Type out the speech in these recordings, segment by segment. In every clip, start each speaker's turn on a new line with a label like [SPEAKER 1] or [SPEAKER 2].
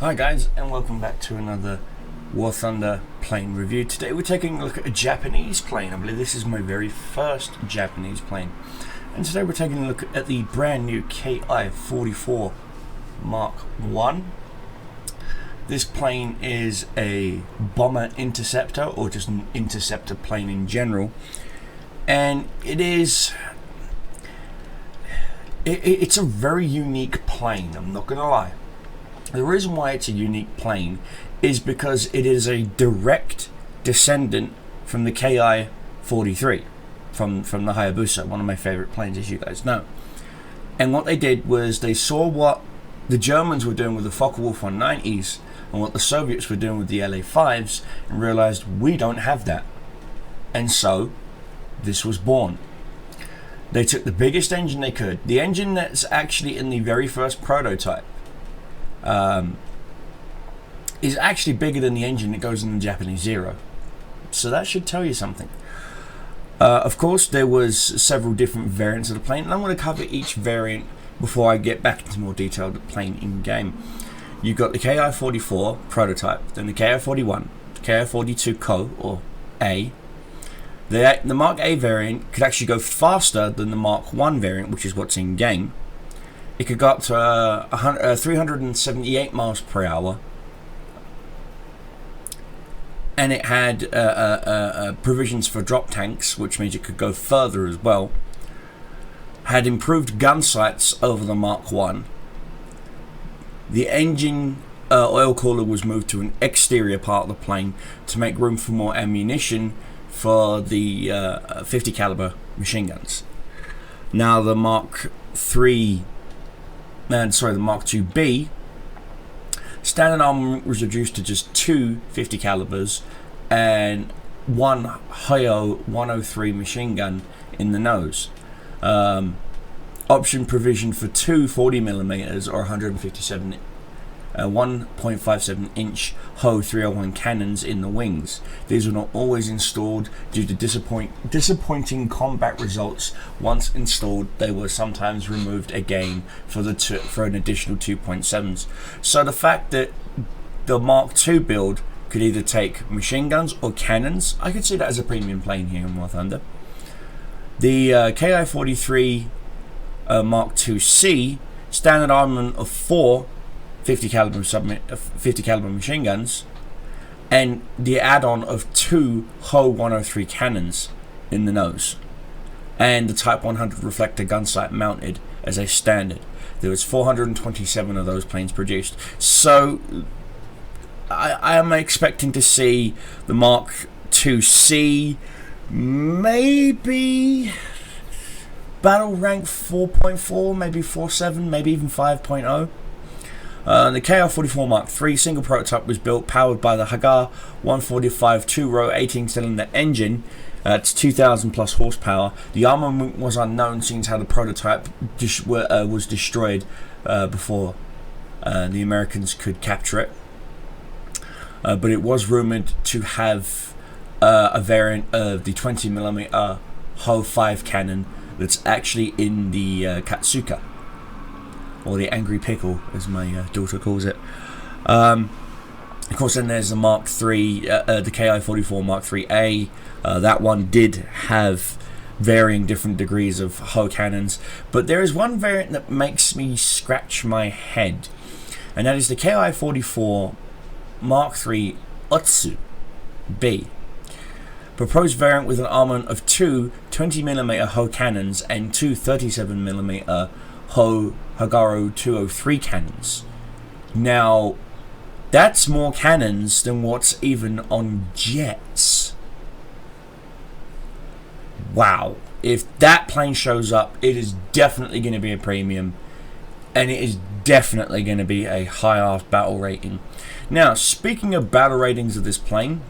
[SPEAKER 1] Hi guys, and welcome back to another War Thunder plane review. Today we're taking a look at a Japanese plane. I believe this is my very first Japanese plane. And today we're taking a look at the brand new Ki-44 Mark 1. This plane is a bomber interceptor, or just an interceptor plane in general. And it's a very unique plane, I'm not gonna lie. The reason why it's a unique plane is because it is a direct descendant from the Ki-43, from the Hayabusa, one of my favorite planes, as you guys know. And what they did was they saw what the Germans were doing with the Focke-Wulf 190s and what the Soviets were doing with the LA-5s, and realized we don't have that. And so this was born. They took the biggest engine they could, the engine that's actually in the very first prototype. Is actually bigger than the engine that goes in the Japanese Zero, so that should tell you something. Of course, there was several different variants of the plane, and I'm going to cover each variant before I get back into more detail of the plane in game. You've got the Ki-44 prototype, then the Ki-41, the Ki-42 Co or A. The Mark A variant could actually go faster than the Mark 1 variant, which is what's in game. It could go up to 378 miles per hour, and it had provisions for drop tanks, which means it could go further as well. Had improved gun sights over the Mark 1. The engine oil cooler was moved to an exterior part of the plane to make room for more ammunition for the 50 caliber machine guns. Now the Mark 3. The Mark 2B standard armament was reduced to just two 50 calibers and one Hoyo 103 machine gun in the nose. Option provision for two 40mm or 1.57 inch Ho 301 cannons in the wings. These were not always installed due to disappointing combat results. Once installed, they were sometimes removed again for an additional 2.7s. So the fact that the Mark II build could either take machine guns or cannons, I could see that as a premium plane here in War Thunder. The Ki-43 Mark II-C standard armament of four 50 caliber machine guns, and the add-on of two Ho 103 cannons in the nose, and the Type 100 reflector gun sight mounted as a standard. There was 427 of those planes produced, so I am expecting to see the Mark II-C maybe battle rank 4.4, maybe 4.7, maybe even 5.0. The Ki-44 Mark III single prototype was built, powered by the Hagar 145 two-row 18-cylinder engine. It's 2,000 plus horsepower. The armament was unknown, seeing how the prototype was destroyed before the Americans could capture it. But it was rumored to have a variant of the 20mm Ho 5 cannon that's actually in the Katsuka, or the Angry Pickle, as my daughter calls it. Of course, then there's the Mark III, the Ki-44 Mark III-A. That one did have varying different degrees of Ho cannons, but there is one variant that makes me scratch my head, and that is the Ki-44 Mark III Otsu B. Proposed variant with an armament of two 20mm Ho cannons and two 37mm Ho Hagaro 203 cannons. Now, that's more cannons than what's even on jets. Wow. If that plane shows up, it is definitely going to be a premium, and it is definitely going to be a high-ass battle rating. Now, speaking of battle ratings of this plane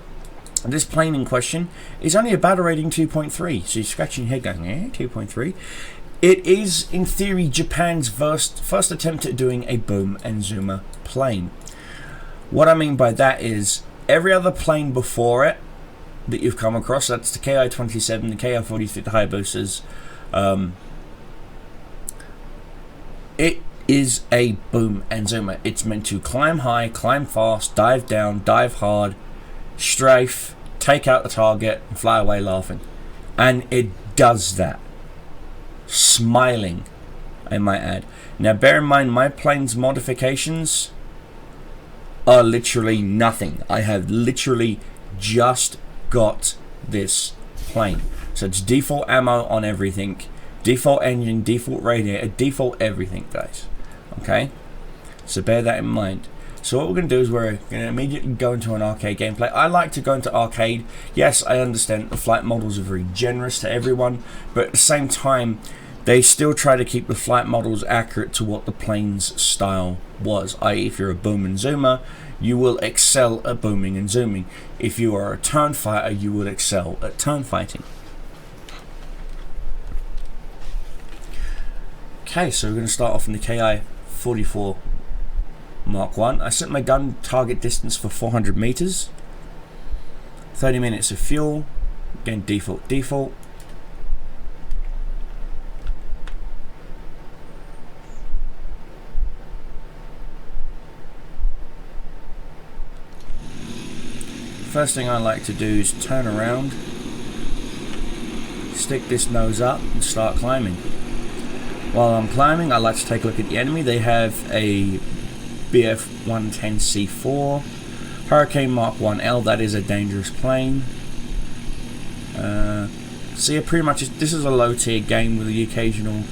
[SPEAKER 1] in question is only a battle rating 2.3. So you're scratching your head going, 2.3? It is, in theory, Japan's first attempt at doing a boom and zoomer plane. What I mean by that is, every other plane before it that you've come across, that's the Ki-27, the Ki-43, the Hayabusas, is a boom and zoomer. It's meant to climb high, climb fast, dive down, dive hard, strafe, take out the target, and fly away laughing. And it does that. Smiling, I might add. Now bear in mind, my plane's modifications are literally nothing. I have literally just got this plane. So it's default ammo on everything, default engine, default radiator, default everything, guys. Okay? So bear that in mind. So what we're going to do is we're going to immediately go into an arcade gameplay. I like to go into arcade. Yes, I understand the flight models are very generous to everyone, but at the same time, they still try to keep the flight models accurate to what the plane's style was. I.e., if you're a boom and zoomer, you will excel at booming and zooming. If you are a turn fighter, you will excel at turn fighting. Okay, so we're going to start off in the KI-44 Mark 1. I set my gun target distance for 400 meters. 30 minutes of fuel. Again, default. First thing I like to do is turn around, stick this nose up and start climbing. While I'm climbing, I like to take a look at the enemy. They have a BF-110C4 Hurricane Mark 1L. That is a dangerous plane. So yeah, pretty much this is a low tier game with the occasional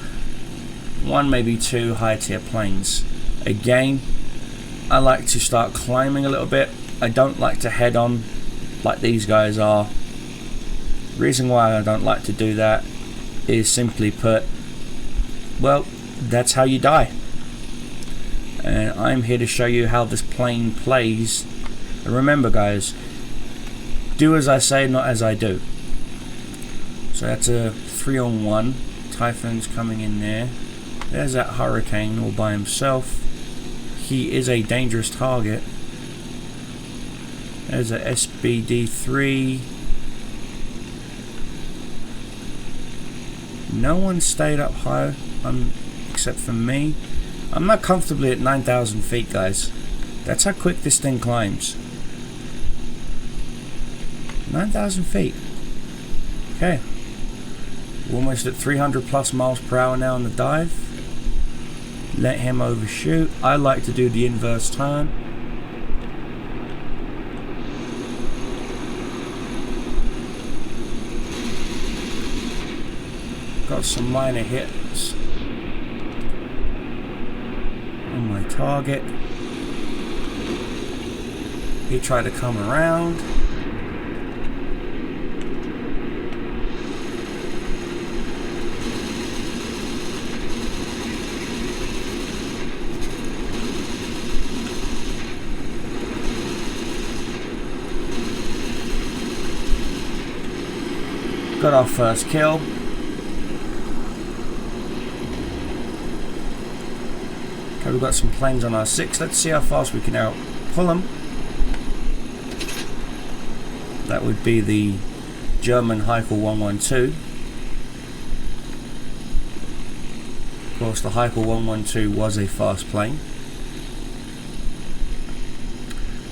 [SPEAKER 1] one, maybe two high tier planes. Again, I like to start climbing a little bit. I don't like to head on like these guys are. Reason why I don't like to do that is simply put, well, that's how you die. And I'm here to show you how this plane plays. And remember, guys, do as I say, not as I do. So that's a 3-on-1. Typhoon's coming in there. There's that Hurricane all by himself. He is a dangerous target. There's a SBD-3. No one stayed up high, except for me. I'm not comfortably at 9,000 feet, guys. That's how quick this thing climbs. 9,000 feet. Okay. We're almost at 300 plus miles per hour now on the dive. Let him overshoot. I like to do the inverse turn. Got some minor hits on my target. He tried to come around. Got our first kill. Okay, we've got some planes on our 6. Let's see how fast we can out pull them. That would be the German Heikel 112. Of course, the Heikel 112 was a fast plane.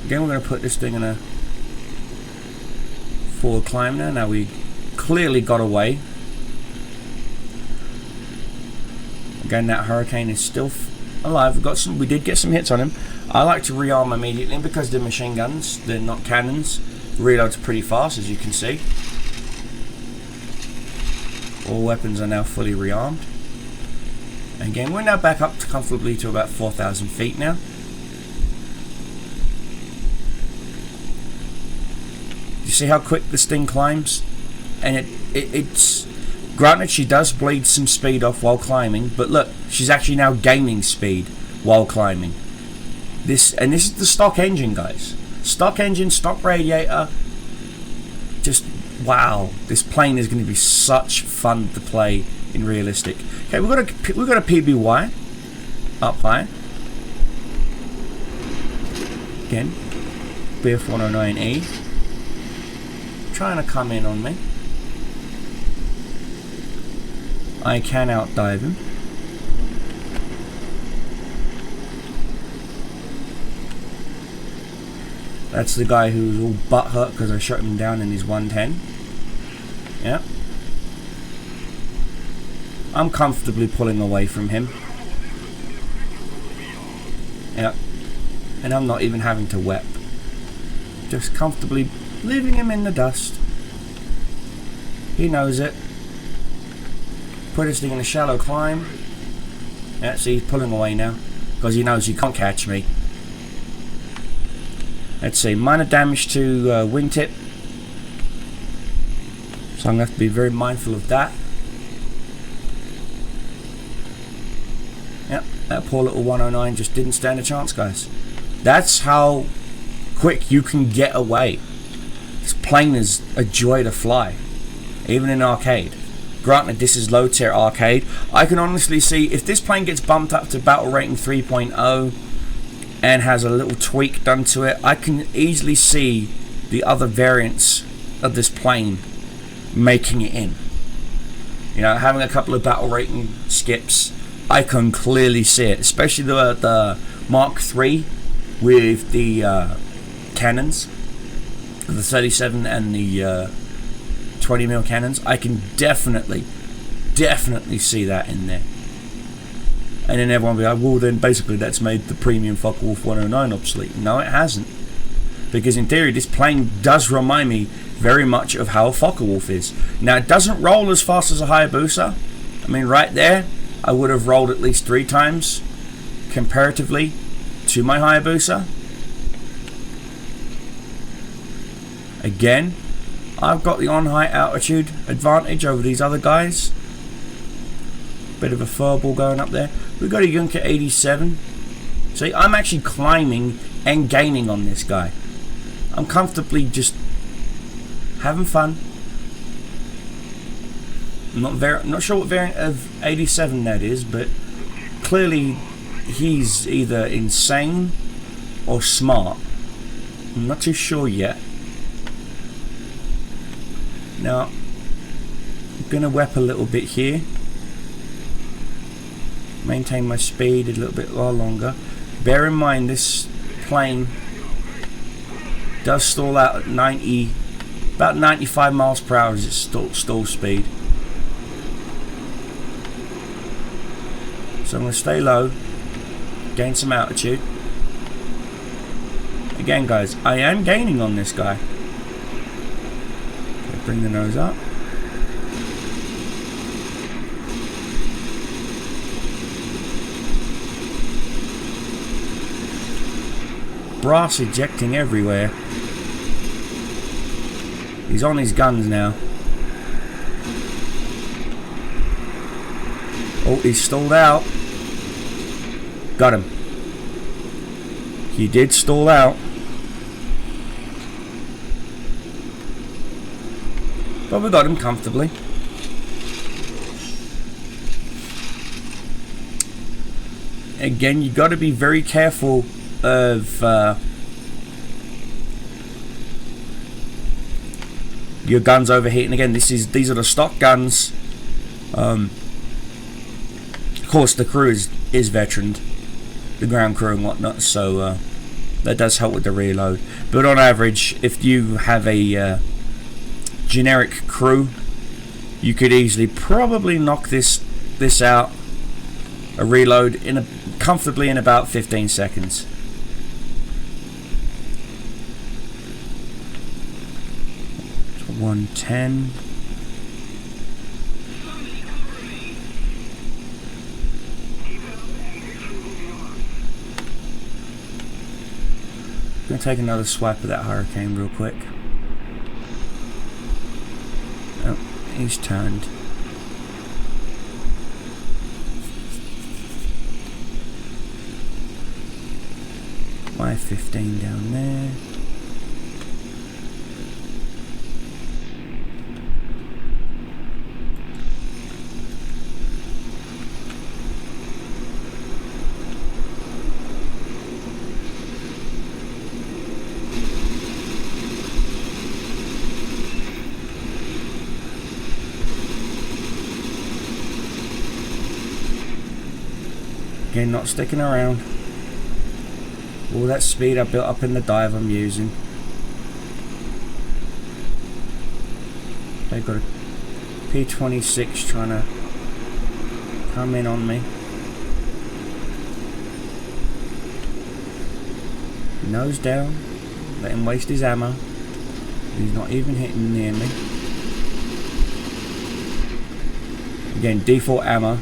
[SPEAKER 1] Again, we're going to put this thing in a forward climb now. Now we clearly got away. Again, that Hurricane is still alive. We did get some hits on him. I like to rearm immediately because they're machine guns, they're not cannons. Reloads pretty fast, as you can see. All weapons are now fully rearmed. Again, we're now back up comfortably to about 4,000 feet now. You see how quick this thing climbs? And it's granted, she does bleed some speed off while climbing, but look, she's actually now gaining speed while climbing. This is the stock engine, guys. Stock engine, stock radiator. Just wow, this plane is going to be such fun to play in realistic. Okay, we've got a PBY up high. Again, BF-109E trying to come in on me. I can outdive him. That's the guy who's all butthurt because I shot him down in his 110. Yeah. I'm comfortably pulling away from him. Yeah. And I'm not even having to whip. Just comfortably leaving him in the dust. He knows it. Put this thing in a shallow climb. Yeah, see, he's pulling away now. Because he knows he can't catch me. Let's see, minor damage to wingtip. So I'm going to have to be very mindful of that. Yep, that poor little 109 just didn't stand a chance, guys. That's how quick you can get away. This plane is a joy to fly, even in arcade. Granted, this is low tier arcade. I can honestly see if this plane gets bumped up to battle rating 3.0 and has a little tweak done to it, I can easily see the other variants of this plane making it in. You know, having a couple of battle rating skips, I can clearly see it, especially the Mark III with the cannons, the 37 and the 20mm cannons. I can definitely see that in there. And then everyone will be like, well, then basically that's made the premium Focke-Wulf 109 obsolete. No, it hasn't. Because in theory, this plane does remind me very much of how a Focke-Wulf is. Now, it doesn't roll as fast as a Hayabusa. I mean, right there, I would have rolled at least 3 times comparatively to my Hayabusa. Again, I've got the on-height altitude advantage over these other guys. Bit of a furball going up there. We've got a Junker 87. See, I'm actually climbing and gaining on this guy. I'm comfortably just having fun. I'm not sure what variant of 87 that is, but clearly he's either insane or smart. I'm not too sure yet. Now, I'm going to whip a little bit here. Maintain my speed a little bit longer. Bear in mind this plane does stall out at about 95 miles per hour as its stall speed. So I'm going to stay low, gain some altitude. Again, guys, I am gaining on this guy. Okay, bring the nose up. Brass ejecting everywhere. He's on his guns now. Oh, he's stalled out. Got him. He did stall out. But we got him comfortably. Again, you got to be very careful of your guns overheating. Again, these are the stock guns. Of course, the crew is veteraned, the ground crew and whatnot, so that does help with the reload. But on average, if you have a generic crew, you could easily probably knock this out, a reload comfortably in about 15 seconds. So 110. I'm going to take another swipe of that Hurricane real quick. Oh, he's turned. Y15 down there. Again, not sticking around. All that speed I built up in the dive I'm using. They've got a P26 trying to come in on me. Nose down. Let him waste his ammo. He's not even hitting near me. Again, default ammo.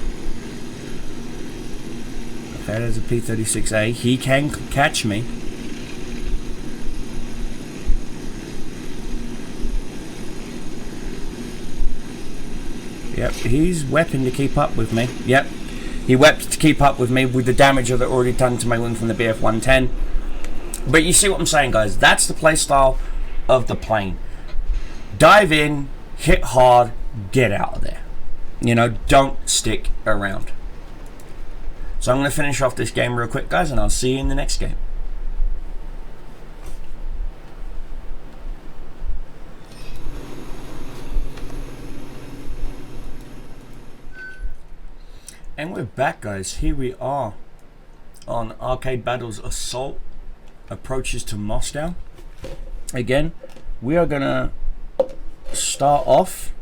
[SPEAKER 1] Okay, there's a P36A. He can catch me. Yep, he's weapon to keep up with me. Yep, he wept to keep up with me with the damage that already done to my wing from the BF-110. But you see what I'm saying, guys? That's the playstyle of the plane. Dive in, hit hard, get out of there. You know, don't stick around. So I'm going to finish off this game real quick, guys, and I'll see you in the next game. And we're back, guys. Here we are on Arcade Battles Assault Approaches to Moscow. Again, we are going to start off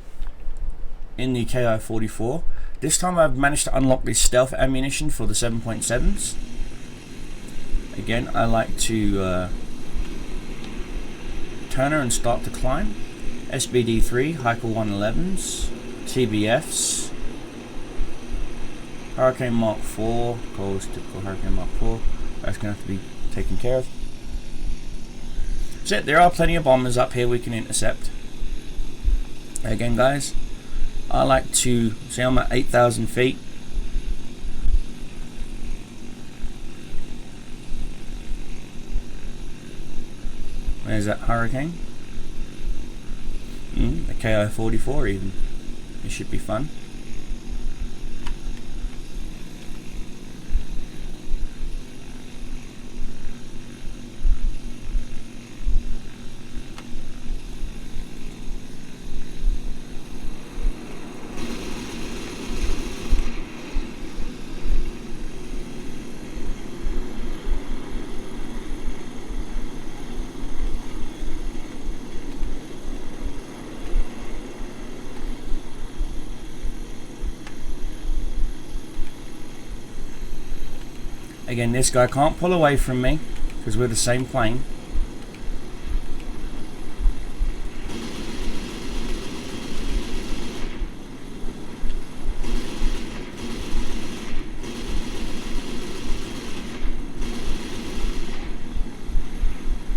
[SPEAKER 1] in the KI-44. This time I've managed to unlock this stealth ammunition for the 7.7s. Again, I like to turn her and start to climb. SBD3, Heikel 111s, TBFs, Hurricane Mark 4, of course, typical Hurricane Mark 4. That's going to have to be taken care of. So there are plenty of bombers up here we can intercept. Again, guys, I like to see I'm at 8,000 feet. There's that Hurricane. The KI-44 even. It should be fun. Again, this guy can't pull away from me because we're the same plane.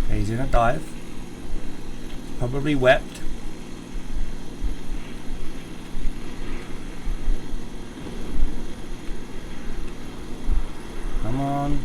[SPEAKER 1] Okay, he's in a dive. Probably wept. Come on.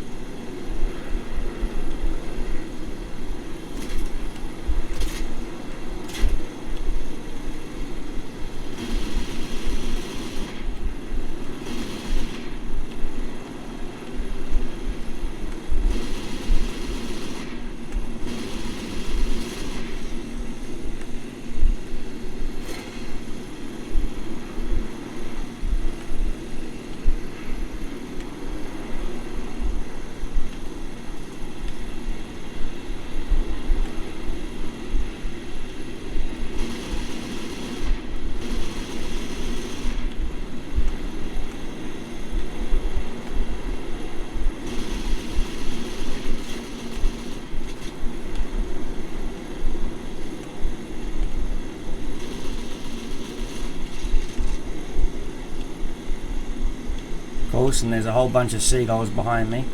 [SPEAKER 1] And there's a whole bunch of seagulls behind me.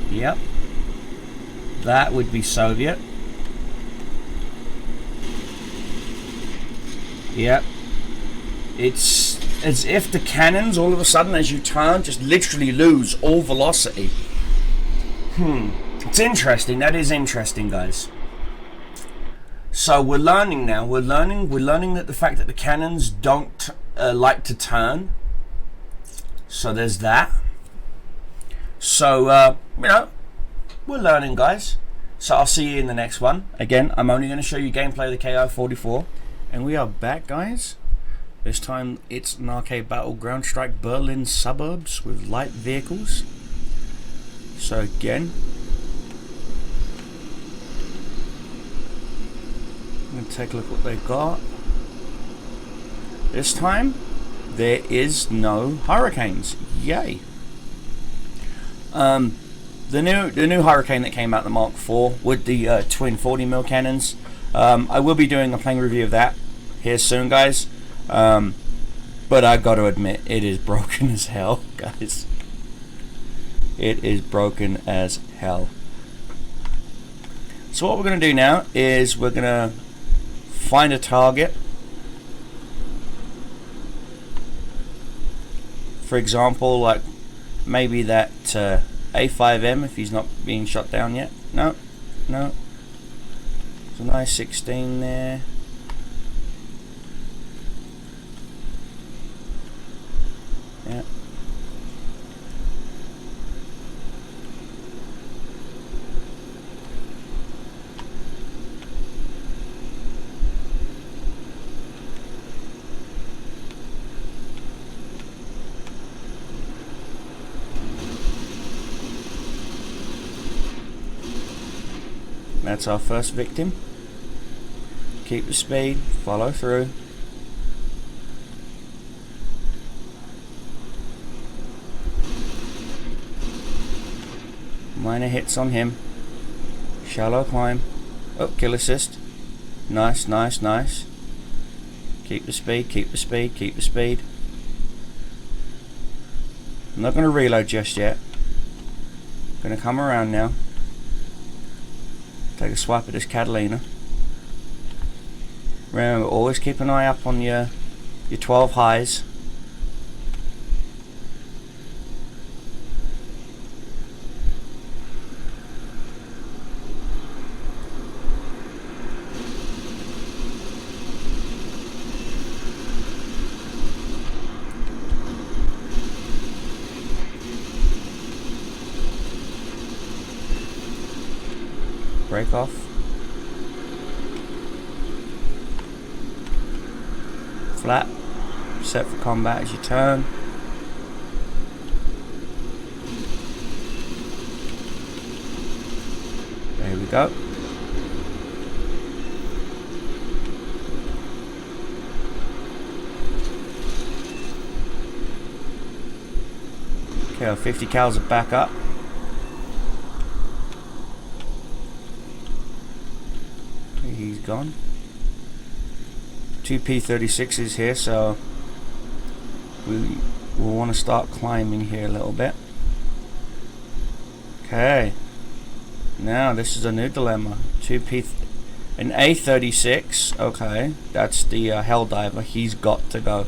[SPEAKER 1] Yep, that would be Soviet. Yep, it's as if the cannons all of a sudden as you turn just literally lose all velocity. It's interesting. That is interesting, guys. So we're learning now. We're learning that the fact that the cannons don't like to turn. So there's that. So, you know, we're learning, guys. So I'll see you in the next one. Again, I'm only going to show you gameplay of the KI-44. And we are back, guys. This time it's an arcade battle ground strike Berlin suburbs with light vehicles. So again, I'm going to take a look what they've got. This time, there is no hurricanes. Yay! The new hurricane that came out, the Mark IV, with the twin 40mm cannons. I will be doing a playing review of that here soon, guys. But I got to admit, it is broken as hell, guys. It is broken as hell. So what we're going to do now is we're going to find a target. For example, like maybe that A5M, if he's not being shot down yet. No, no. There's a nice 16 there. Yeah. That's our first victim. Keep the speed, follow through. Minor hits on him. Shallow climb. Oh, kill assist. Nice, nice, nice. Keep the speed, keep the speed, keep the speed. I'm not going to reload just yet. Going to come around now. Take a swipe at this Catalina. Remember, always keep an eye up on your 12 highs. Break off. Flat. Set for combat as you turn. There we go. Okay, our 50 cals are back up. He's gone. 2 P36s here, so we'll want to start climbing here a little bit. Okay. Now this is a new dilemma. An A36. Okay, that's the Helldiver. He's got to go.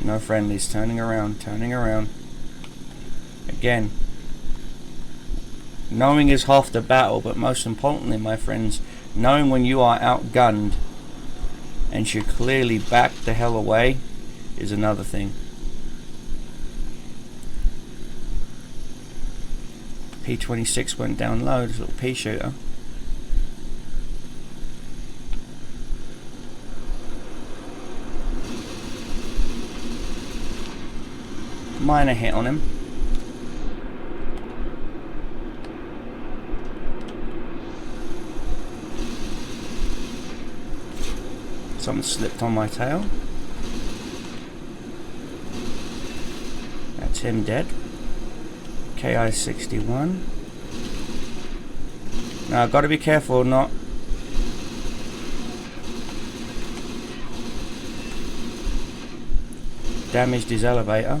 [SPEAKER 1] No friendlies. Turning around, turning around. Again, knowing is half the battle, but most importantly, my friends, knowing when you are outgunned and should clearly back the hell away is another thing. P26 went down low, this little pea shooter. Minor hit on him. Something slipped on my tail. That's him dead. KI-61. Now I've got to be careful not damaged his elevator.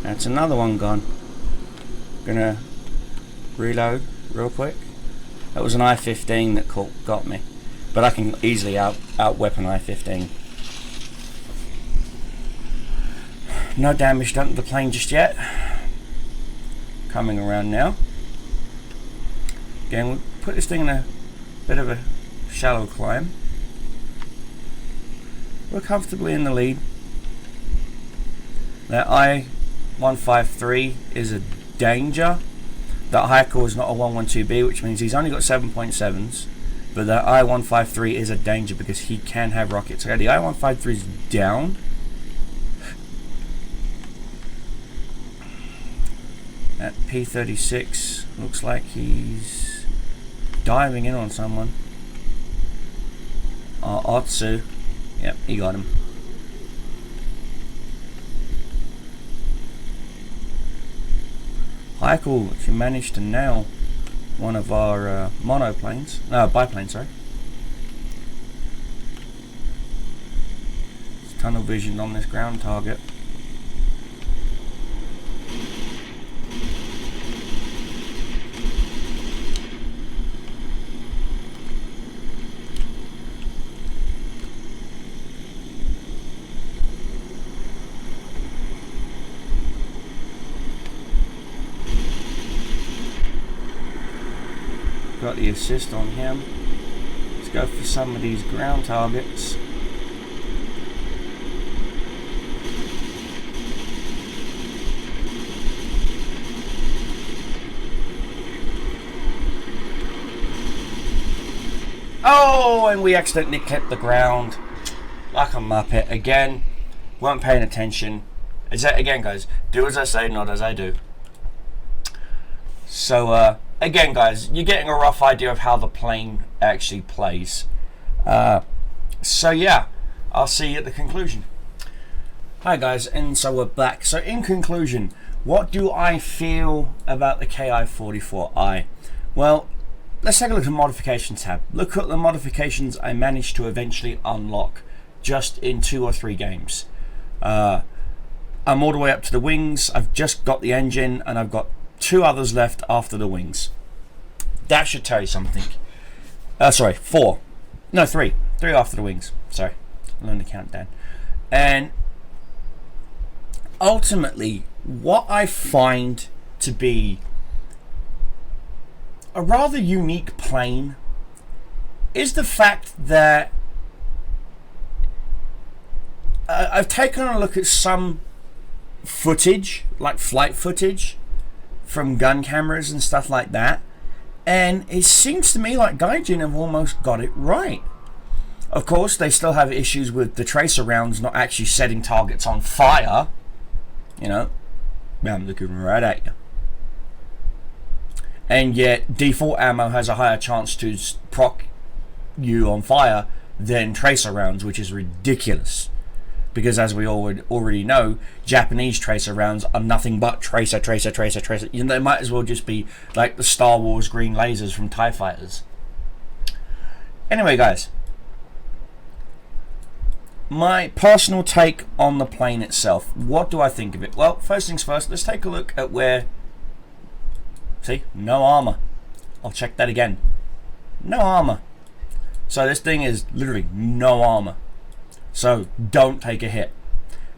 [SPEAKER 1] That's another one gone. Gonna reload real quick. That was an I-15 that got me, but I can easily out weapon I-15. No damage done to the plane just yet. Coming around now. Again, we'll put this thing in a bit of a shallow climb. We're comfortably in the lead. That I-153 is a danger. That Hiker is not a 112B, which means he's only got 7.7s. But that I-153 is a danger because he can have rockets. Okay, the I-153 is down. P36 looks like he's diving in on someone. Otsu. Yep, he got him. Heichel, she managed to nail one of our monoplanes. No, biplanes, sorry. It's tunnel vision on this ground target. Got the assist on him. Let's go for some of these ground targets. Oh, and we accidentally clipped the ground like a muppet again. Weren't paying attention. Again, guys, do as I say, not as I do. So, again, guys, you're getting a rough idea of how the plane actually plays. So, yeah, I'll see you at the conclusion. Hi, guys, and so we're back. So, in conclusion, what do I feel about the Ki-44i? Well, let's take a look at the modifications tab. Look at the modifications I managed to eventually unlock just in 2 or 3 games. I'm all the way up to the wings. I've just got the engine, and I've got 2 others left after the wings. That should tell you something. Sorry, 4. No, 3. 3 after the wings. Sorry, I learned to count down. And ultimately, what I find to be a rather unique plane is the fact that I've taken a look at some footage, like flight footage, from gun cameras and stuff like that, and it seems to me like Gaijin have almost got it right. Of course, they still have issues with the tracer rounds not actually setting targets on fire. You know, I'm looking right at you. And yet, default ammo has a higher chance to proc you on fire than tracer rounds, which is ridiculous. Because as we already know, Japanese tracer rounds are nothing but tracer. You know, they might as well just be like the Star Wars green lasers from TIE fighters. Anyway, guys, my personal take on the plane itself. What do I think of it? Well, first things first, let's take a look at where... See, no armor. I'll check that again. No armor. So this thing is literally no armor. So don't take a hit.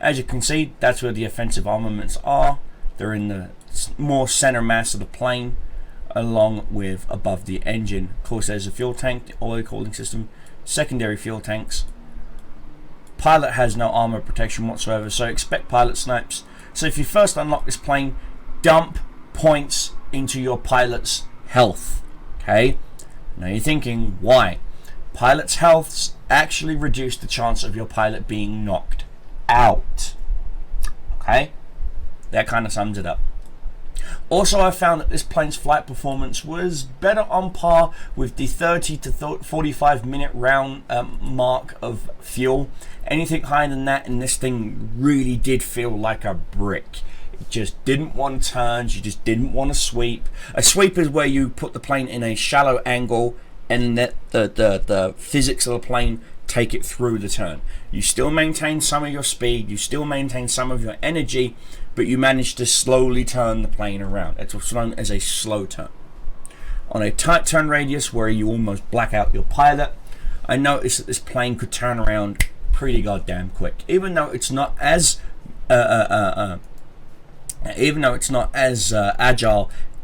[SPEAKER 1] As you can see, that's where the offensive armaments are. They're in the more center mass of the plane, along with above the engine. Of course, there's a fuel tank, the oil cooling system, secondary fuel tanks. Pilot has no armor protection whatsoever, so expect pilot snipes. So if you first unlock this plane, dump points into your pilot's health. Okay? Now you're thinking, why? Pilot's healths actually reduce the chance of your pilot being knocked out. Okay? That kind of sums it up. Also, I found that this plane's flight performance was better on par with the 30 to 45 minute round mark of fuel. Anything higher than that, and this thing really did feel like a brick. It just didn't want turns, you just didn't want to sweep. A sweep is where you put the plane in a shallow angle and let the physics of the plane take it through the turn. You still maintain some of your speed, you still maintain some of your energy, but you manage to slowly turn the plane around. It's what's known as a slow turn. On a tight turn radius where you almost black out your pilot, I noticed that this plane could turn around pretty goddamn quick. Even though it's not as agile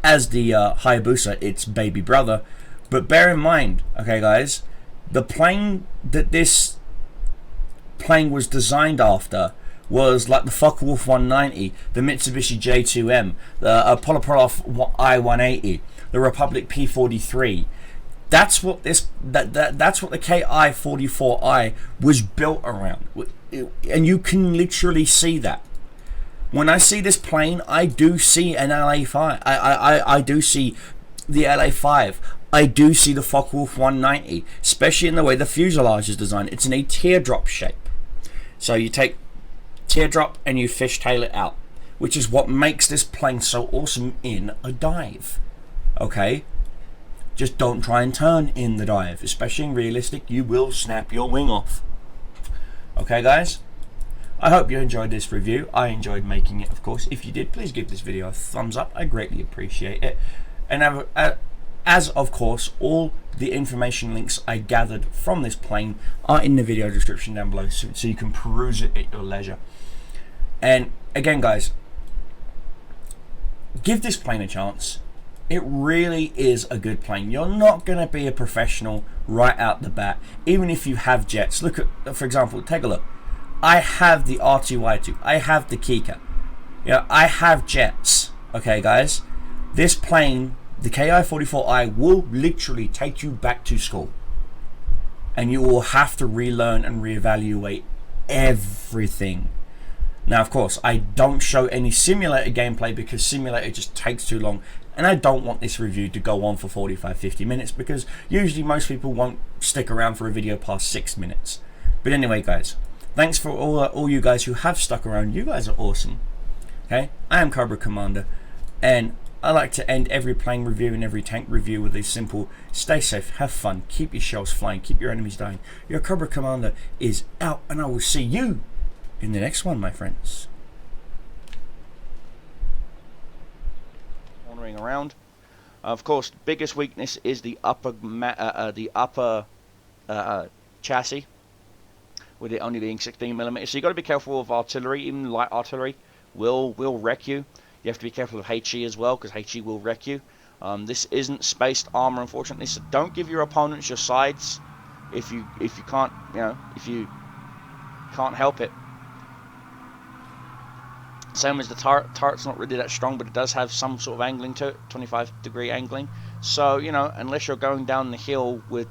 [SPEAKER 1] as the Hayabusa, its baby brother. But bear in mind, okay guys, the plane that this plane was designed after was like the Focke-Wulf 190, the Mitsubishi J2M, the Polopolov I-180, the Republic P43. That's what this that's what the Ki-44i was built around, and you can literally see that. When I see this plane, I do see an LA5. I do see the LA5. I do see the Focke-Wulf 190, especially in the way the fuselage is designed. It's in a teardrop shape. So you take teardrop and you fishtail it out, which is what makes this plane so awesome in a dive. Okay? Just don't try and turn in the dive, especially in realistic. You will snap your wing off. Okay, guys? I hope you enjoyed this review. I enjoyed making it, of course. If you did, please give this video a thumbs up. I greatly appreciate it. And as of course, all the information links I gathered from this plane are in the video description down below, so you can peruse it at your leisure. And again, guys, give this plane a chance. It really is a good plane. You're not going to be a professional right out the bat, even if you have jets. Look at, for example, take a look. I have the R2Y2. I have the Kika. Yeah, I have jets. Okay, guys. This plane, the KI-44I, will literally take you back to school. And you will have to relearn and reevaluate everything. Now, of course, I don't show any simulator gameplay because simulator just takes too long. And I don't want this review to go on for 45-50 minutes because usually most people won't stick around for a video past 6 minutes. But anyway, guys, thanks for all you guys who have stuck around. You guys are awesome. Okay, I am Cobra Commander, and I like to end every plane review and every tank review with a simple: stay safe, have fun, keep your shells flying, keep your enemies dying. Your Cobra Commander is out, and I will see you in the next one, my friends. Wandering around. Of course, the biggest weakness is the upper chassis, with it only being 16mm. So you got to be careful of artillery. Even light artillery will wreck you. You have to be careful of HE as well, because HE will wreck you. This isn't spaced armor, unfortunately. So don't give your opponents your sides if you can't, if you can't help it. Same as the turret. Turret's not really that strong, but it does have some sort of angling to it, 25-degree angling. So unless you're going down the hill with